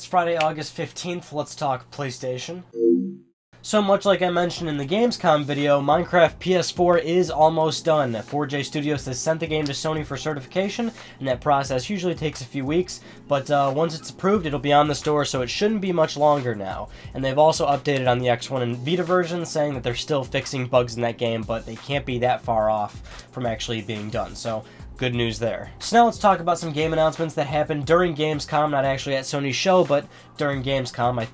It's Friday, August 15th. Let's talk PlayStation. So much like I mentioned in the Gamescom video, Minecraft PS4 is almost done. 4J Studios has sent the game to Sony for certification, and that process usually takes a few weeks, but once it's approved, it'll be on the store, so it shouldn't be much longer now. And they've also updated on the X1 and Vita version, saying that they're still fixing bugs in that game, but they can't be that far off from actually being done, so good news there. So now let's talk about some game announcements that happened during Gamescom, not actually at Sony's show, but during Gamescom.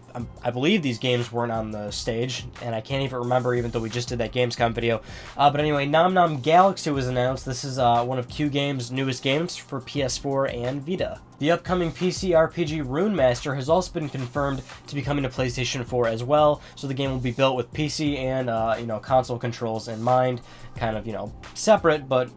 I believe these games weren't on the stage, and I can't even remember, even though we just did that Gamescom video. But anyway, Nom Nom Galaxy was announced. This is one of Q Games' newest games for PS4 and Vita. The upcoming PC RPG Runemaster has also been confirmed to be coming to PlayStation 4 as well, so the game will be built with PC and console controls in mind, kind of separate, but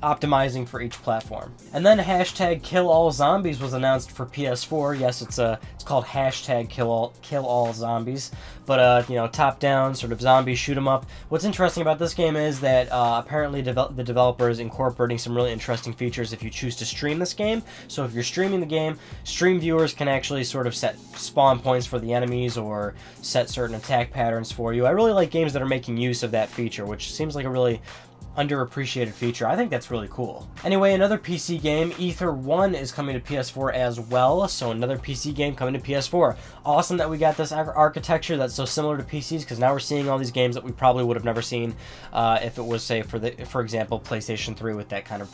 optimizing for each platform. And then hashtag Kill All Zombies was announced for PS4. Yes, it's called hashtag Kill All Zombies, but top-down sort of zombie shoot 'em up. What's interesting about this game is that apparently the developer is incorporating some really interesting features if you choose to stream this game. So if you're streaming the game, stream viewers can actually sort of set spawn points for the enemies or set certain attack patterns for you. I really like games that are making use of that feature, which seems like a really underappreciated feature. I think that's really cool. Anyway, another PC game, EtherOne, is coming to PS4 as well, so another PC game coming to PS4. Awesome that we got this architecture that's so similar to PCs, because now we're seeing all these games that we probably would have never seen if it was, say, for example, PlayStation 3 with that kind of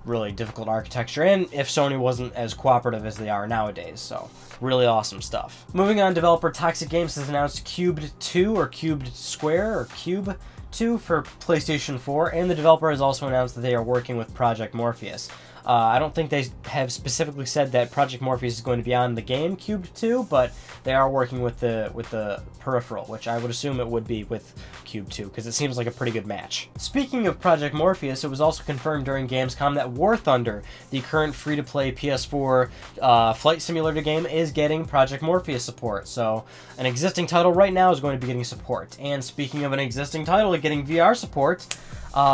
really difficult architecture, and if Sony wasn't as cooperative as they are nowadays, so really awesome stuff. Moving on, developer Toxic Games has announced Cubed 2, or Cubed Square, or Cube 2 for PlayStation 4, and the developer has also announced that they are working with Project Morpheus. I don't think they have specifically said that Project Morpheus is going to be on the game Cube 2, but they are working with the peripheral, which I would assume it would be with Cube 2, because it seems like a pretty good match. Speaking of Project Morpheus, it was also confirmed during Gamescom that War Thunder, the current free-to-play PS4 flight simulator game, is getting Project Morpheus support. So an existing title right now is going to be getting support. And speaking of an existing title getting VR support,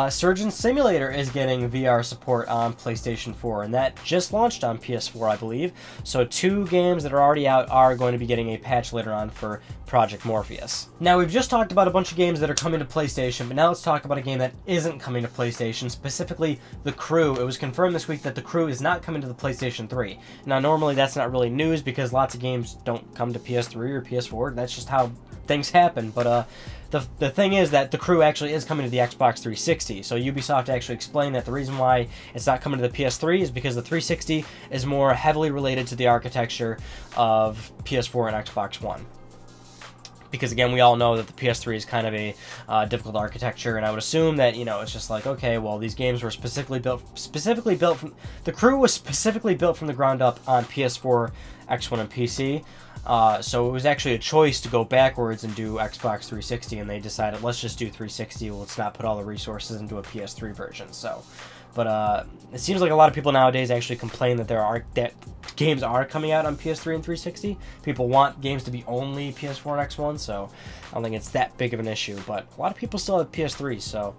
Surgeon Simulator is getting VR support on PlayStation 4, and that just launched on PS4, I believe. So 2 games that are already out are going to be getting a patch later on for Project Morpheus. Now, we've just talked about a bunch of games that are coming to PlayStation, but now let's talk about a game that isn't coming to PlayStation, specifically The Crew. It was confirmed this week that The Crew is not coming to the PlayStation 3. Now, normally that's not really news because lots of games don't come to PS3 or PS4, and that's just how things happen, but the thing is that The Crew actually is coming to the Xbox 360, so Ubisoft actually explained that the reason why it's not coming to the PS3 is because the 360 is more heavily related to the architecture of PS4 and Xbox One. Because again, we all know that the PS3 is kind of a difficult architecture, and I would assume that it's just like, okay, well, these games were specifically built from The Crew was specifically built from the ground up on PS4, X1, and PC. So it was actually a choice to go backwards and do Xbox 360, and they decided, let's just do 360. Well, let's not put all the resources into a PS3 version. So, but it seems like a lot of people nowadays actually complain that games are coming out on PS3 and 360. People want games to be only PS4 and X1, so I don't think it's that big of an issue. But a lot of people still have PS3, so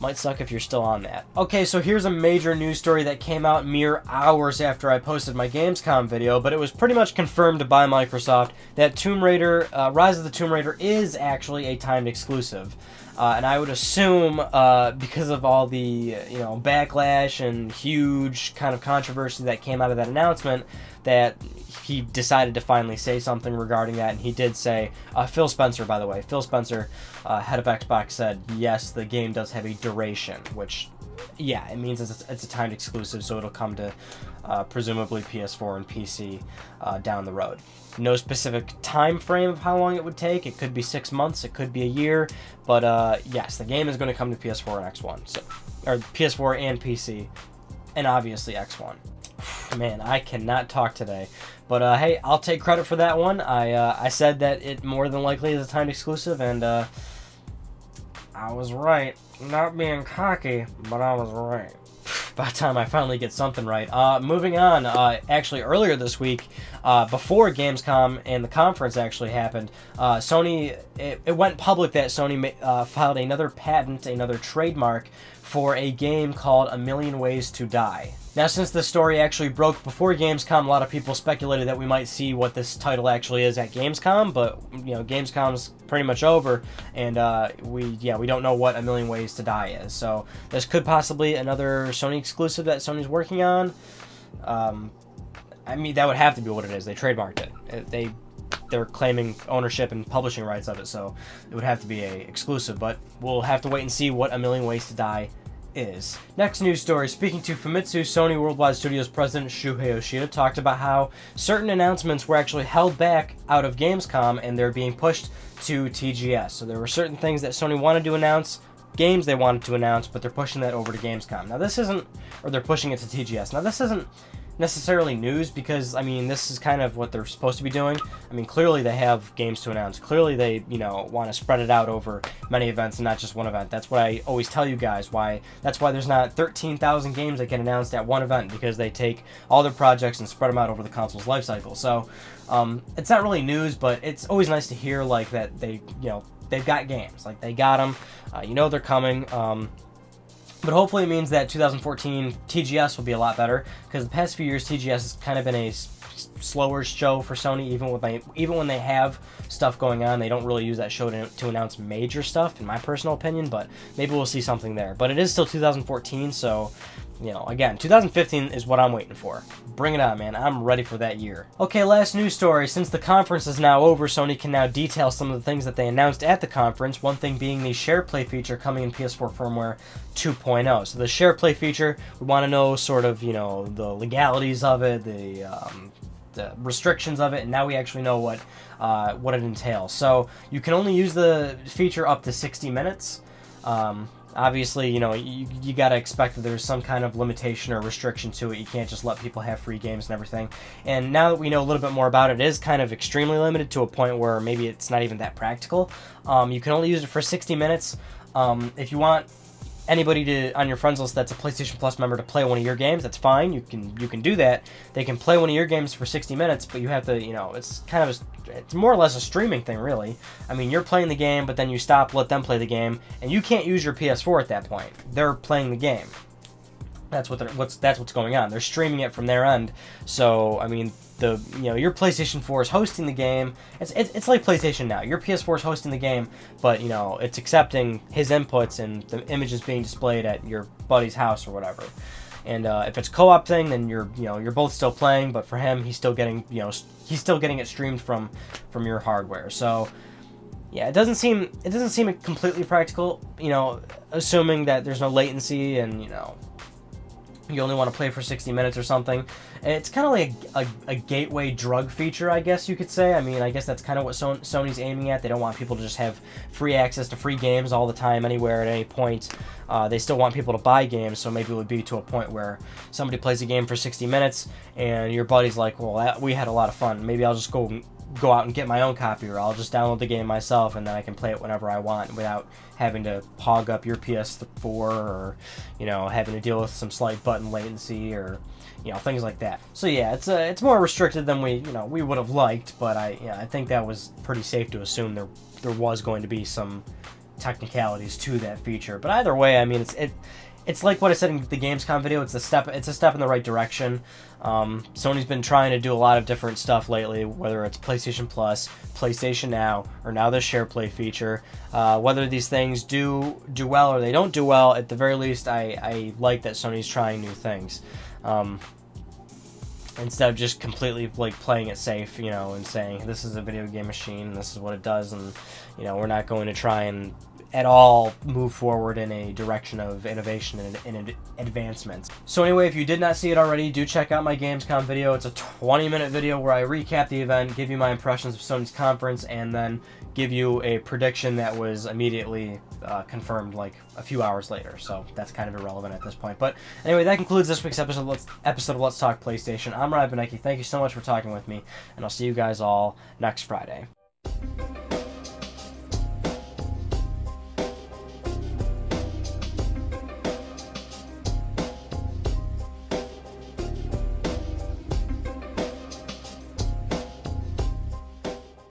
might suck if you're still on that. Okay, so here's a major news story that came out mere hours after I posted my Gamescom video, but it was pretty much confirmed by Microsoft that Tomb Raider, Rise of the Tomb Raider is actually a timed exclusive. And I would assume, because of all the, backlash and huge kind of controversy that came out of that announcement, that he decided to finally say something regarding that, and he did say, Phil Spencer, by the way, Phil Spencer, head of Xbox, said, yes, the game does have a duration, which, yeah, it means it's a timed exclusive, so it'll come to presumably PS4 and PC down the road. No specific time frame of how long it would take. It could be 6 months, it could be a year, but yes, the game is going to come to PS4 and X1, so, or PS4 and PC, and obviously X1. Man, I cannot talk today, but hey, I'll take credit for that one. I said that it more than likely is a timed exclusive, and I was right. Not being cocky, but I was right. By the time I finally get something right. Moving on, actually earlier this week, before Gamescom and the conference actually happened, Sony, it went public that Sony filed another patent, another trademark for a game called A Million Ways to Die. Now, since this story actually broke before Gamescom, a lot of people speculated that we might see what this title actually is at Gamescom, but, you know, Gamescom's pretty much over, and we don't know what A Million Ways to Die is. So this could possibly another Sony exclusive that Sony's working on. I mean, that would have to be what it is. They trademarked it. They're claiming ownership and publishing rights of it, so it would have to be a exclusive, but we'll have to wait and see what A Million Ways to Die is. Next news story, speaking to Famitsu, Sony Worldwide Studios president Shuhei Yoshida talked about how certain announcements were actually held back out of Gamescom and they're being pushed to TGS. So there were certain things that Sony wanted to announce, games they wanted to announce, but they're pushing that over to Gamescom. Now this isn't, or they're pushing it to TGS. Now this isn't necessarily news because, I mean, this is kind of what they're supposed to be doing. I mean, clearly they have games to announce. Clearly they, you know, want to spread it out over many events and not just one event. That's what I always tell you guys, that's why there's not 13,000 games that get announced at one event, because they take all their projects and spread them out over the console's life cycle. So, it's not really news, but it's always nice to hear, like, that they, you know, they've got games. Like, they got them. You know they're coming. But hopefully it means that 2014 TGS will be a lot better, because the past few years TGS has kind of been a slower show for Sony. Even when they have stuff going on, they don't really use that show to announce major stuff, in my personal opinion, but maybe we'll see something there. But it is still 2014, so, you know, again, 2015 is what I'm waiting for. Bring it on, man. I'm ready for that year. Okay, last news story. Since the conference is now over, Sony can now detail some of the things that they announced at the conference, one thing being the SharePlay feature coming in PS4 firmware 2.0. So the SharePlay feature, we want to know sort of, you know, the legalities of it, the restrictions of it, and now we actually know what it entails. So you can only use the feature up to 60 minutes. Obviously, you know, you gotta expect that there's some kind of limitation or restriction to it. You can't just let people have free games and everything. And now that we know a little bit more about it, it is kind of extremely limited to a point where maybe it's not even that practical. You can only use it for 60 minutes. If you want anybody on your friends list that's a PlayStation Plus member to play one of your games, that's fine. You can do that. They can play one of your games for 60 minutes, but you have to, you know, it's kind of it's more or less a streaming thing, really. I mean, you're playing the game, but then you stop, let them play the game, and you can't use your PS4 at that point. They're playing the game. That's what's going on. They're streaming it from their end. So, I mean, your PlayStation 4 is hosting the game. It's like PlayStation Now. Your PS4 is hosting the game, but, you know, it's accepting his inputs and the images being displayed at your buddy's house or whatever. And if it's co-op thing, then you're both still playing, but for him, he's still getting it streamed from your hardware. So, yeah, it doesn't seem completely practical, you know, assuming that there's no latency and, you know, you only want to play for 60 minutes or something. It's kind of like a gateway drug feature, I guess you could say. I mean, I guess that's kind of what Sony's aiming at. They don't want people to just have free access to free games all the time, anywhere, at any point. They still want people to buy games, so maybe it would be to a point where somebody plays a game for 60 minutes, and your buddy's like, well, we had a lot of fun. Maybe I'll just go out and get my own copy, or I'll just download the game myself, and then I can play it whenever I want without having to hog up your PS4, or, you know, having to deal with some slight button latency, or, you know, things like that. So yeah, it's more restricted than we would have liked, but I think that was pretty safe to assume there was going to be some technicalities to that feature. But either way, I mean, it's like what I said in the Gamescom video. It's a step in the right direction. Sony's been trying to do a lot of different stuff lately, whether it's PlayStation Plus, PlayStation Now, or now the SharePlay feature. Whether these things do well or they don't do well, at the very least, I like that Sony's trying new things. Instead of just completely like playing it safe, you know, and saying this is a video game machine, and this is what it does, and, you know, we're not going to try and at all move forward in a direction of innovation and advancement. So anyway, if you did not see it already, do check out my Gamescom video. It's a 20-minute video where I recap the event, give you my impressions of Sony's conference, and then give you a prediction that was immediately confirmed like a few hours later. So that's kind of irrelevant at this point. But anyway, that concludes this week's episode of Let's Talk PlayStation. I'm Ryan Benecki. Thank you so much for talking with me, and I'll see you guys all next Friday.